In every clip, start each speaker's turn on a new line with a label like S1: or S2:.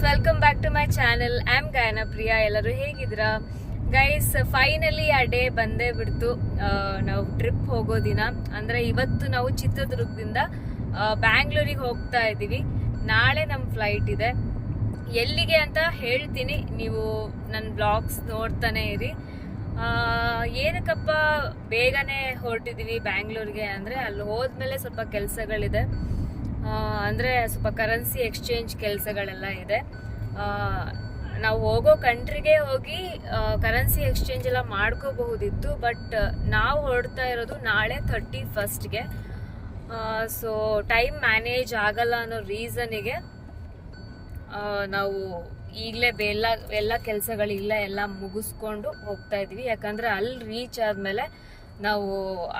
S1: Welcome back to my channel. I am Gayana Priya. ಎಲ್ಲರೂ ಹೇಗಿದ್ದೀರಾ guys? Finally ಆ ಡೇ ಬಂದೇ ಬಿಡ್ತು. ನಾವು ಟ್ರಿಪ್ ಹೋಗೋ ದಿನ ಅಂದರೆ ಇವತ್ತು ನಾವು ಚಿತ್ರದುರ್ಗದಿಂದ ಬ್ಯಾಂಗ್ಳೂರಿಗೆ ಹೋಗ್ತಾ ಇದ್ದೀವಿ. ನಾಳೆ ನಮ್ಮ ಫ್ಲೈಟ್ ಇದೆ. ಎಲ್ಲಿಗೆ ಅಂತ ಹೇಳ್ತೀನಿ, ನೀವು ನನ್ನ ಬ್ಲಾಗ್ಸ್ ನೋಡ್ತಾನೆ ಇರಿ. ಏನಕ್ಕಪ್ಪ ಬೇಗನೆ ಹೊರಟಿದ್ದೀವಿ ಬ್ಯಾಂಗ್ಳೂರಿಗೆ ಅಂದರೆ ಅಲ್ಲಿ ಹೋದ್ಮೇಲೆ ಸ್ವಲ್ಪ ಕೆಲಸಗಳಿದೆ. ಅಂದರೆ ಸ್ವಲ್ಪ ಕರೆನ್ಸಿ ಎಕ್ಸ್ಚೇಂಜ್ ಕೆಲಸಗಳೆಲ್ಲ ಇದೆ. ನಾವು ಹೋಗೋ ಕಂಟ್ರಿಗೆ ಹೋಗಿ ಕರೆನ್ಸಿ ಎಕ್ಸ್ಚೇಂಜ್ ಎಲ್ಲ ಮಾಡ್ಕೋಬಹುದಿತ್ತು, ಬಟ್ ನಾವು ಹೊರಡ್ತಾ ಇರೋದು ನಾಳೆ 31ಗೆ. ಸೊ ಟೈಮ್ ಮ್ಯಾನೇಜ್ ಆಗಲ್ಲ ಅನ್ನೋ ರೀಸನಿಗೆ ನಾವು ಈಗಲೇ ಎಲ್ಲ ಕೆಲಸಗಳಿಲ್ಲ ಎಲ್ಲ ಮುಗಿಸ್ಕೊಂಡು ಹೋಗ್ತಾ ಇದ್ವಿ. ಯಾಕಂದರೆ ಅಲ್ಲಿ ರೀಚ್ ಆದಮೇಲೆ ನಾವು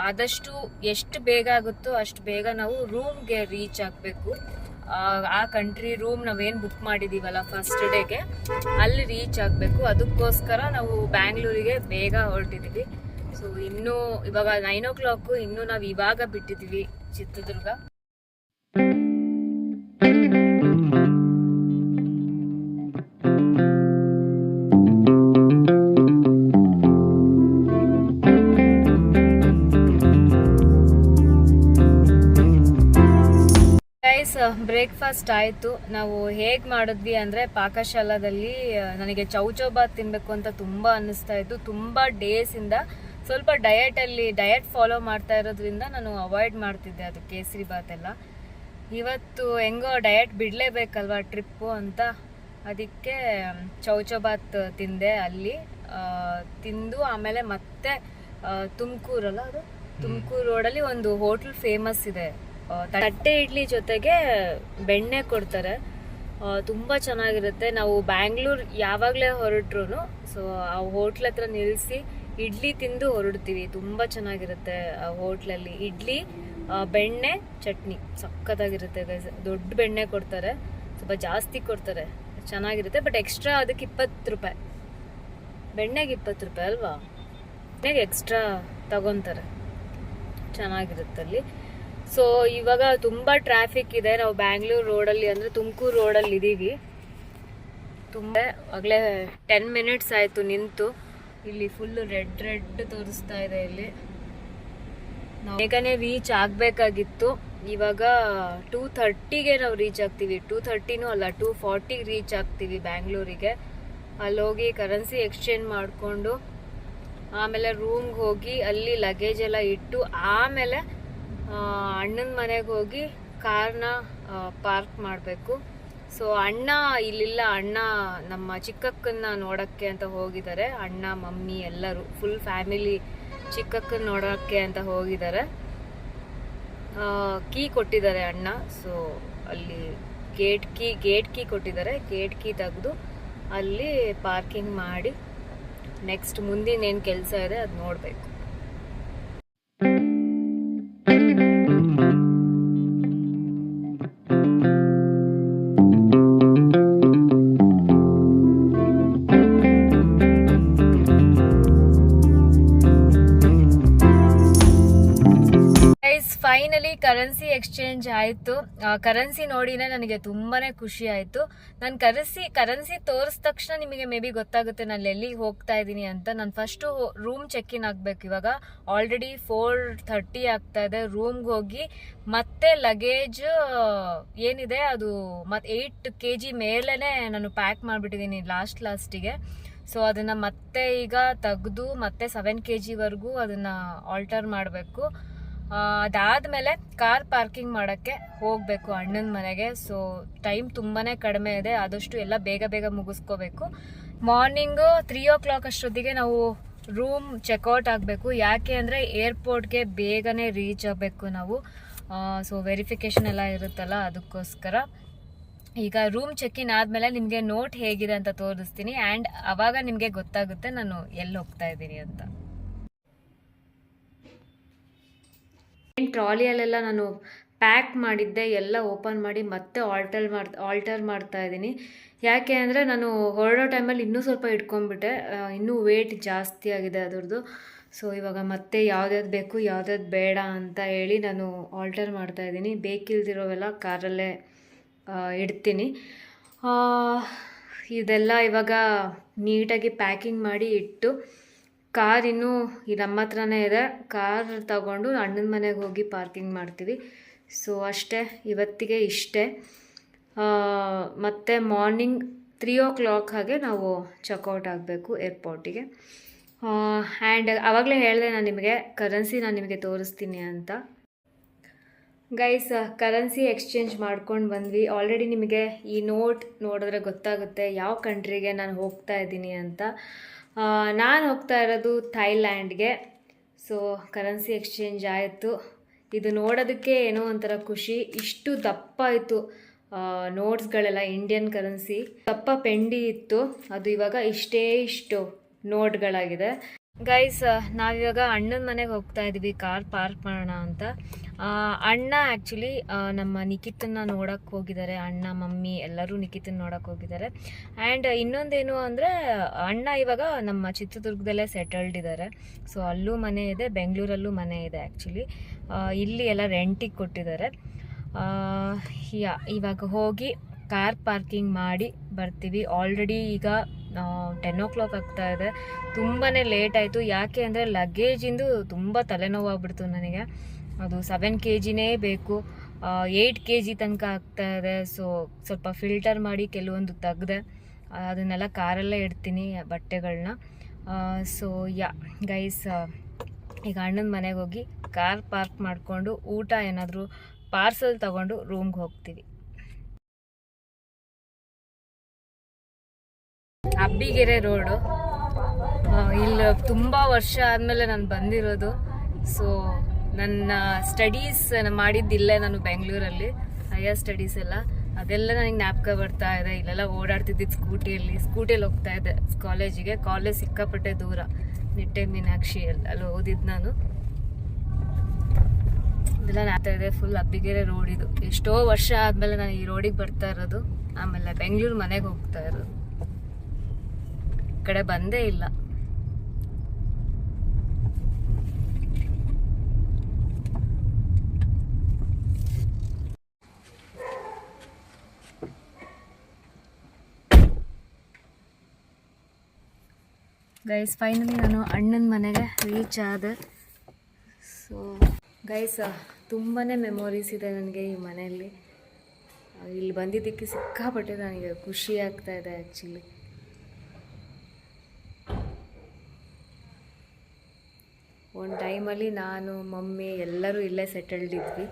S1: ಆದಷ್ಟು ಎಷ್ಟು ಬೇಗ ಆಗುತ್ತೋ ಅಷ್ಟು ಬೇಗ ನಾವು ರೂಮ್ಗೆ ರೀಚ್ ಆಗಬೇಕು. ಆ ಕಂಟ್ರಿ ರೂಮ್ ನಾವೇನು ಬುಕ್ ಮಾಡಿದ್ದೀವಲ್ಲ ಫಸ್ಟ್ ಡೇಗೆ, ಅಲ್ಲಿ ರೀಚ್ ಆಗಬೇಕು. ಅದಕ್ಕೋಸ್ಕರ ನಾವು ಬ್ಯಾಂಗ್ಳೂರಿಗೆ ಬೇಗ ಹೊರಟಿದ್ದೀವಿ. ಸೊ ಇನ್ನೂ ಇವಾಗ 9 o'clock, ಇನ್ನೂ ನಾವು ಇವಾಗ ಬಿಟ್ಟಿದ್ದೀವಿ ಚಿತ್ರದುರ್ಗ. ಬ್ರೇಕ್ಫಾಸ್ಟ್ ಆಯಿತು. ನಾವು ಹೇಗೆ ಮಾಡಿದ್ವಿ ಅಂದರೆ ಪಾಕಶಾಲಾದಲ್ಲಿ ನನಗೆ ಚೌಚೌಬಾತ್ ತಿನ್ನಬೇಕು ಅಂತ ತುಂಬ ಅನ್ನಿಸ್ತಾ ಇತ್ತು. ತುಂಬ ಡೇಸಿಂದ ಸ್ವಲ್ಪ ಡಯಟ್ ಫಾಲೋ ಮಾಡ್ತಾ ಇರೋದ್ರಿಂದ ನಾನು ಅವಾಯ್ಡ್ ಮಾಡ್ತಿದ್ದೆ ಅದು ಕೇಸರಿ ಬಾತ್ ಎಲ್ಲ. ಇವತ್ತು ಹೆಂಗೋ ಡಯಟ್ ಬಿಡಲೇಬೇಕಲ್ವ ಟ್ರಿಪ್ಪು ಅಂತ, ಅದಕ್ಕೆ ಚೌಚೌಬಾತ್ ತಿಂದೆ. ಅಲ್ಲಿ ತಿಂದು ಆಮೇಲೆ ಮತ್ತೆ ತುಮಕೂರಲ್ಲ, ಅದು ತುಮಕೂರು ರೋಡಲ್ಲಿ ಒಂದು ಹೋಟ್ಲ್ ಫೇಮಸ್ ಇದೆ. ತಟ್ಟೆ ಇಡ್ಲಿ ಜೊತೆಗೆ ಬೆಣ್ಣೆ ಕೊಡ್ತಾರೆ, ತುಂಬ ಚೆನ್ನಾಗಿರುತ್ತೆ. ನಾವು ಬ್ಯಾಂಗ್ಳೂರ್ ಯಾವಾಗಲೇ ಹೊರಟ್ರು ಸೊ ಆ ಹೋಟ್ಲ್ ಹತ್ರ ನಿಲ್ಲಿಸಿ ಇಡ್ಲಿ ತಿಂದು ಹೊರಡ್ತೀವಿ. ತುಂಬ ಚೆನ್ನಾಗಿರುತ್ತೆ ಆ ಹೋಟ್ಲಲ್ಲಿ. ಇಡ್ಲಿ, ಬೆಣ್ಣೆ, ಚಟ್ನಿ ಸಖತ್ತಾಗಿರುತ್ತೆ. ದೊಡ್ಡ ಬೆಣ್ಣೆ ಕೊಡ್ತಾರೆ, ಸ್ವಲ್ಪ ಜಾಸ್ತಿ ಕೊಡ್ತಾರೆ, ಚೆನ್ನಾಗಿರುತ್ತೆ. ಬಟ್ ಎಕ್ಸ್ಟ್ರಾ ಅದಕ್ಕೆ 20 ರೂಪಾಯಿ, ಬೆಣ್ಣೆಗೆ 20 ರೂಪಾಯಿ ಅಲ್ವಾ, ಬೆಣ್ಣೆಗೆ ಎಕ್ಸ್ಟ್ರಾ ತಗೊತಾರೆ. ಚೆನ್ನಾಗಿರುತ್ತೆ ಅಲ್ಲಿ. ಸೊ ಇವಾಗ ತುಂಬ ಟ್ರಾಫಿಕ್ ಇದೆ. ನಾವು ಬ್ಯಾಂಗ್ಳೂರ್ ರೋಡಲ್ಲಿ ಅಂದರೆ ತುಮಕೂರು ರೋಡಲ್ಲಿ ಇದ್ದೀವಿ. ತುಂಬ ಆಗಲೇ 10 minutes ಆಯಿತು ನಿಂತು. ಇಲ್ಲಿ ಫುಲ್ಲು ರೆಡ್ ತೋರಿಸ್ತಾ ಇದೆ. ಇಲ್ಲಿ ನಾವು ಬೇಗನೆ ರೀಚ್ ಆಗಬೇಕಾಗಿತ್ತು. ಇವಾಗ 2:30ಗೆ ನಾವು ರೀಚ್ ಆಗ್ತೀವಿ. 2:30ನೂ ಅಲ್ಲ, 2:40 ರೀಚ್ ಆಗ್ತೀವಿ ಬ್ಯಾಂಗ್ಳೂರಿಗೆ. ಅಲ್ಲೋಗಿ ಕರೆನ್ಸಿ ಎಕ್ಸ್ಚೇಂಜ್ ಮಾಡಿಕೊಂಡು ಆಮೇಲೆ ರೂಮ್ಗೆ ಹೋಗಿ ಅಲ್ಲಿ ಲಗೇಜ್ ಎಲ್ಲ ಇಟ್ಟು ಆಮೇಲೆ ಅಣ್ಣನ ಮನೆಗೆ ಹೋಗಿ ಕಾರ್ನ ಪಾರ್ಕ್ ಮಾಡಬೇಕು. ಸೊ ಅಣ್ಣ ಇಲ್ಲಿಲ್ಲ, ಅಣ್ಣ ನಮ್ಮ ಚಿಕ್ಕಕ್ಕನ್ನ ನೋಡೋಕ್ಕೆ ಅಂತ ಹೋಗಿದ್ದಾರೆ. ಅಣ್ಣ, ಮಮ್ಮಿ ಎಲ್ಲರೂ ಫುಲ್ ಫ್ಯಾಮಿಲಿ ಚಿಕ್ಕಕ್ಕನ್ನ ನೋಡೋಕ್ಕೆ ಅಂತ ಹೋಗಿದ್ದಾರೆ. ಕೀ ಕೊಟ್ಟಿದ್ದಾರೆ ಅಣ್ಣ. ಸೊ ಅಲ್ಲಿ ಗೇಟ್ ಕೀ ಕೊಟ್ಟಿದ್ದಾರೆ. ಗೇಟ್ ಕೀ ತೆಗೆದು ಅಲ್ಲಿ ಪಾರ್ಕಿಂಗ್ ಮಾಡಿ ನೆಕ್ಸ್ಟ್ ಮುಂದಿನ ಏನು ಕೆಲಸ ಇದೆ ಅದು ನೋಡಬೇಕು. ಫೈನಲಿ ಕರೆನ್ಸಿ ಎಕ್ಸ್ಚೇಂಜ್ ಆಯಿತು. ಕರೆನ್ಸಿ ನೋಡಿನೇ ನನಗೆ ತುಂಬಾ ಖುಷಿ ಆಯಿತು. ನಾನು ಕರೆನ್ಸಿ ತೋರಿಸಿದ ತಕ್ಷಣ ನಿಮಗೆ ಮೇ ಬಿ ಗೊತ್ತಾಗುತ್ತೆ ನಾನು ಎಲ್ಲಿಗೆ ಹೋಗ್ತಾ ಇದ್ದೀನಿ ಅಂತ. ನಾನು ಫಸ್ಟು ರೂಮ್ ಚೆಕ್ ಇನ್ ಆಗಬೇಕು. ಇವಾಗ ಆಲ್ರೆಡಿ 4:30 ಆಗ್ತಾ ಇದೆ. ರೂಮ್ಗೆ ಹೋಗಿ ಮತ್ತೆ ಲಗೇಜ್ ಏನಿದೆ ಅದು ಮತ್ತು 8 kg ಮೇಲೇ ನಾನು ಪ್ಯಾಕ್ ಮಾಡಿಬಿಟ್ಟಿದ್ದೀನಿ ಲಾಸ್ಟಿಗೆ. ಸೊ ಅದನ್ನು ಮತ್ತೆ ಈಗ ತೆಗೆದು ಮತ್ತೆ 7 kgವರೆಗೂ ಅದನ್ನು ಆಲ್ಟರ್ ಮಾಡಬೇಕು. ಅದಾದಮೇಲೆ ಕಾರ್ ಪಾರ್ಕಿಂಗ್ ಮಾಡೋಕ್ಕೆ ಹೋಗಬೇಕು ಅಣ್ಣನ ಮನೆಗೆ. ಸೊ ಟೈಮ್ ತುಂಬಾ ಕಡಿಮೆ ಇದೆ, ಆದಷ್ಟು ಎಲ್ಲ ಬೇಗ ಮುಗಿಸ್ಕೋಬೇಕು. ಮಾರ್ನಿಂಗು 3 o'clock ಅಷ್ಟೊತ್ತಿಗೆ ನಾವು ರೂಮ್ ಚೆಕ್ಔಟ್ ಆಗಬೇಕು. ಯಾಕೆ ಅಂದರೆ ಏರ್ಪೋರ್ಟ್ಗೆ ಬೇಗನೆ ರೀಚ್ ಆಗಬೇಕು ನಾವು. ಸೊ ವೆರಿಫಿಕೇಷನ್ ಎಲ್ಲ ಇರುತ್ತಲ್ಲ, ಅದಕ್ಕೋಸ್ಕರ. ಈಗ ರೂಮ್ ಚೆಕ್ ಇನ್ ಆದಮೇಲೆ ನಿಮಗೆ ನೋಟ್ ಹೇಗಿದೆ ಅಂತ ತೋರಿಸ್ತೀನಿ. ಆ್ಯಂಡ್ ಆವಾಗ ನಿಮಗೆ ಗೊತ್ತಾಗುತ್ತೆ ನಾನು ಎಲ್ಲಿ ಹೋಗ್ತಾ ಇದ್ದೀನಿ ಅಂತ. ಟ್ರಾಲಿಯಲ್ಲೆಲ್ಲ ನಾನು ಪ್ಯಾಕ್ ಮಾಡಿದ್ದೆ ಎಲ್ಲ ಓಪನ್ ಮಾಡಿ ಮತ್ತೆ ಆಲ್ಟರ್ ಮಾಡ್ತಾ ಇದ್ದೀನಿ. ಯಾಕೆ ಅಂದರೆ ನಾನು ಹೊರಡೋ ಟೈಮಲ್ಲಿ ಇನ್ನೂ ಸ್ವಲ್ಪ ಇಟ್ಕೊಂಡ್ಬಿಟ್ಟೆ, ಇನ್ನೂ ವೇಟ್ ಜಾಸ್ತಿ ಆಗಿದೆ ಅದರದ್ದು. ಸೊ ಇವಾಗ ಮತ್ತೆ ಯಾವ್ದ್ಯಾವ್ದು ಬೇಕು ಯಾವ್ದ್ಯಾವ್ದು ಬೇಡ ಅಂತ ಹೇಳಿ ನಾನು ಆಲ್ಟರ್ ಮಾಡ್ತಾಯಿದ್ದೀನಿ. ಬೇಕಿಲ್ದಿರೋವೆಲ್ಲ ಕಾರಲ್ಲೇ ಇಡ್ತೀನಿ. ಆ, ಇದೆಲ್ಲ ಇವಾಗ ನೀಟಾಗಿ ಪ್ಯಾಕಿಂಗ್ ಮಾಡಿ ಇಟ್ಟು ಕಾರ್ ಇನ್ನೂ ನಮ್ಮ ಹತ್ರನೇ ಇದೆ. ಕಾರ್ ತಗೊಂಡು ಅಣ್ಣನ ಮನೆಗೆ ಹೋಗಿ ಪಾರ್ಕಿಂಗ್ ಮಾಡ್ತೀವಿ. ಸೊ ಅಷ್ಟೇ, ಇವತ್ತಿಗೆ ಇಷ್ಟೇ. ಮತ್ತು ಮಾರ್ನಿಂಗ್ 3 o'clock ಹಾಗೆ ನಾವು ಚೆಕ್ಔಟ್ ಆಗಬೇಕು ಏರ್ಪೋರ್ಟಿಗೆ. ಆ್ಯಂಡ್ ಆವಾಗಲೇ ಹೇಳಿದೆ ನಾನು ನಿಮಗೆ, ಕರೆನ್ಸಿ ನಾನು ನಿಮಗೆ ತೋರಿಸ್ತೀನಿ ಅಂತ. ಗೈಸ್, ಕರೆನ್ಸಿ ಎಕ್ಸ್ಚೇಂಜ್ ಮಾಡ್ಕೊಂಡು ಬಂದ್ವಿ. ಆಲ್ರೆಡಿ ನಿಮಗೆ ಈ ನೋಟ್ ನೋಡಿದ್ರೆ ಗೊತ್ತಾಗುತ್ತೆ ಯಾವ ಕಂಟ್ರಿಗೆ ನಾನು ಹೋಗ್ತಾ ಇದ್ದೀನಿ ಅಂತ. ನಾನು ಹೋಗ್ತಾ ಇರೋದು ಥೈಲ್ಯಾಂಡ್ಗೆ. ಸೊ ಕರೆನ್ಸಿ ಎಕ್ಸ್ಚೇಂಜ್ ಆಯಿತು. ಇದು ನೋಡೋದಕ್ಕೆ ಏನೋ ಒಂಥರ ಖುಷಿ. ಇಷ್ಟು ದಪ್ಪ ಇತ್ತು ನೋಟ್ಸ್ಗಳೆಲ್ಲ, ಇಂಡಿಯನ್ ಕರೆನ್ಸಿ ದಪ್ಪ ಪೆಂಡಿ ಇತ್ತು. ಅದು ಇವಾಗ ಇಷ್ಟು ನೋಟ್ಗಳಾಗಿದೆ. ಗೈಸ್, ನಾವಿವಾಗ ಅಣ್ಣನ ಮನೆಗೆ ಹೋಗ್ತಾ ಇದ್ವಿ ಕಾರ್ ಪಾರ್ಕ್ ಮಾಡೋಣ ಅಂತ. ಅಣ್ಣ ಆ್ಯಕ್ಚುಲಿ ನಮ್ಮ ನಿಖಿತನ್ನ ನೋಡೋಕ್ಕೆ ಹೋಗಿದ್ದಾರೆ. ಅಣ್ಣ ಮಮ್ಮಿ ಎಲ್ಲರೂ ನಿಖಿತನ್ನ ನೋಡೋಕ್ಕೆ ಹೋಗಿದ್ದಾರೆ. ಆ್ಯಂಡ್ ಇನ್ನೊಂದೇನು ಅಂದರೆ, ಅಣ್ಣ ಇವಾಗ ನಮ್ಮ ಚಿತ್ರದುರ್ಗದಲ್ಲೇ ಸೆಟಲ್ಡ್ ಇದ್ದಾರೆ. ಸೊ ಅಲ್ಲೂ ಮನೆ ಇದೆ, ಬೆಂಗಳೂರಲ್ಲೂ ಮನೆ ಇದೆ. ಆ್ಯಕ್ಚುಲಿ ಇಲ್ಲಿ ಎಲ್ಲ ರೆಂಟಿಗೆ ಕೊಟ್ಟಿದ್ದಾರೆ. ಇವಾಗ ಹೋಗಿ ಕಾರ್ ಪಾರ್ಕಿಂಗ್ ಮಾಡಿ ಬರ್ತೀವಿ. ಆಲ್ರೆಡಿ ಈಗ 10 o'clock ಆಗ್ತಾ ಇದೆ. ತುಂಬಾ ಲೇಟ್ ಆಯಿತು. ಯಾಕೆ ಅಂದರೆ ಲಗೇಜಿಂದು ತುಂಬ ತಲೆನೋವಾಗ್ಬಿಡ್ತು ನನಗೆ. ಅದು 7 kgನೇ ಬೇಕು, 8 kg ತನಕ ಆಗ್ತಾ ಇದೆ. ಸೊ ಸ್ವಲ್ಪ ಫಿಲ್ಟರ್ ಮಾಡಿ ಕೆಲವೊಂದು ತೆಗ್ದೆ, ಅದನ್ನೆಲ್ಲ ಕಾರಲ್ಲೇ ಇಡ್ತೀನಿ ಬಟ್ಟೆಗಳನ್ನ. ಸೊ ಗೈಸ್, ಈಗ ಅಣ್ಣನ ಮನೆಗೆ ಹೋಗಿ ಕಾರ್ ಪಾರ್ಕ್ ಮಾಡಿಕೊಂಡು ಊಟ ಏನಾದರೂ ಪಾರ್ಸಲ್ ತಗೊಂಡು ರೂಮ್ಗೆ ಹೋಗ್ತೀವಿ. ಅಬ್ಬಿಗೆರೆ ರೋಡು, ಇಲ್ಲಿ ತುಂಬ ವರ್ಷ ಆದಮೇಲೆ ನಾನು ಬಂದಿರೋದು. ಸೊ ನನ್ನ ಸ್ಟಡೀಸ್ ಮಾಡಿದ್ದಿಲ್ಲೇ, ನಾನು ಬೆಂಗಳೂರಲ್ಲಿ ಹೈಯರ್ ಸ್ಟಡೀಸ್ ಎಲ್ಲ, ಅದೆಲ್ಲ ನನಗೆ ಜ್ಞಾಪಕ ಬರ್ತಾ ಇದೆ. ಇಲ್ಲೆಲ್ಲ ಓಡಾಡ್ತಿದ್ದಿದ್ದು ಸ್ಕೂಟಿಯಲ್ಲಿ ಹೋಗ್ತಾ ಇದ್ದೆ ಕಾಲೇಜಿಗೆ. ಕಾಲೇಜ್ ಸಿಕ್ಕಾಪಟ್ಟೆ ದೂರ, ನಿಟ್ಟೆ ಮೀನಾಕ್ಷಿ ಅಲ್ಲಿ ಓದಿದ್ದು ನಾನು. ಇದೆಲ್ಲ ನಾಗ್ತಾ ಇದೆ. ಫುಲ್ ಅಬ್ಬಿಗೆರೆ ರೋಡ್ ಇದು. ಎಷ್ಟೋ ವರ್ಷ ಆದಮೇಲೆ ನಾನು ಈ ರೋಡಿಗೆ ಬರ್ತಾ ಇರೋದು. ಆಮೇಲೆ ಬೆಂಗಳೂರು ಮನೆಗೆ ಹೋಗ್ತಾ ಇರೋದು. ಕಡೆ ಬಂದೇ ಇಲ್ಲ. ಗೈಸ್, ಫೈನಲಿ ನಾನು ಅಣ್ಣನ ಮನೆಗೆ ರೀಚ್ ಆದೆ. ಸೊ ಗೈಸ್, ತುಂಬಾ ಮೆಮೊರೀಸ್ ಇದೆ ನನಗೆ ಈ ಮನೆಯಲ್ಲಿ. ಇಲ್ಲಿ ಬಂದಿದ್ದಕ್ಕೆ ಸಿಕ್ಕಾಪಟ್ಟೆ ನನಗೆ ಖುಷಿ ಆಗ್ತಾ ಇದೆ ಆ್ಯಕ್ಚುಲಿ. ಒಂದು ಟೈಮಲ್ಲಿ ನಾನು ಮಮ್ಮಿ ಎಲ್ಲರೂ ಇಲ್ಲೇ ಸೆಟಲ್ಡ್ ಇದ್ವಿ.